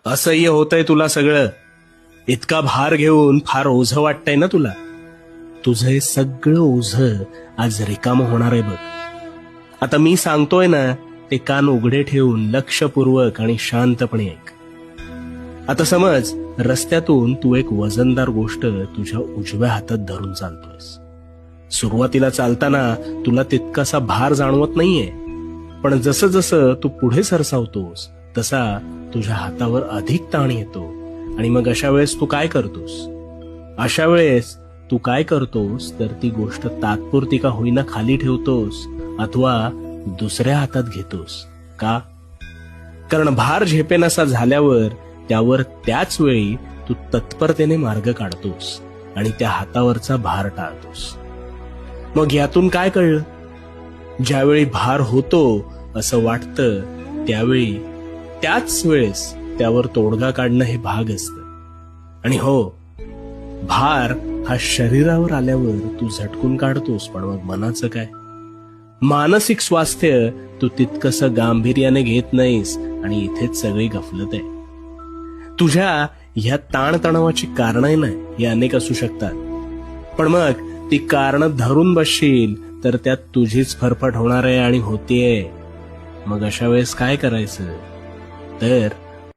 असह्य होतंय तुला सगळं. इतका भार घेऊन फार ओझं वाटतंय ना तुला. तुझं हे सगळं ओझं आज रिकामं होणार आहे बघ. आता मी सांगतोय ना ते कान उघडे ठेवून लक्षपूर्वक आणि शांतपणे ऐक. आता समज रस्त्यातून तू एक वजनदार गोष्ट तुझ्या उजव्या हातात धरून चालतोयस. सुरुवातीला चालताना तुला तितकासा भार जाणवत नाहीये, पण जसं जसं तू पुढे सरसावतोस तसा तुझ्या हातावर अधिक ताण येतो. आणि मग अशा वेळेस तू काय करतोस तर ती गोष्ट तात्पुरती का होईना खाली ठेवतोस अथवा दुसऱ्या हातात घेतोस. का? कारण भार झेपेनासा झाल्यावर त्यावर त्याच वेळी तू तत्परतेने मार्ग काढतोस आणि त्या हातावरचा भार टाळतोस. मग यातून काय कळलं? ज्यावेळी भार होतो असं वाटतं त्यावेळी त्याच वेळेस त्यावर तोडगा काढणं हे भाग असतं. आणि हो, भार हा शरीरावर आल्यावर तू झटकून काढतोस, पण मग मनाचं काय? मानसिक स्वास्थ्य तू तितकंसं गांभीर्याने घेत नाहीस आणि इथेच सगळी गफलत आहे. तुझ्या ह्या ताणतणावाची कारणं ना ही अनेक असू शकतात, पण मग ती कारणं धरून बसशील तर त्यात तुझीच फरफट होणार आहे आणि होतीये. मग अशा वेळेस काय करायचं? तर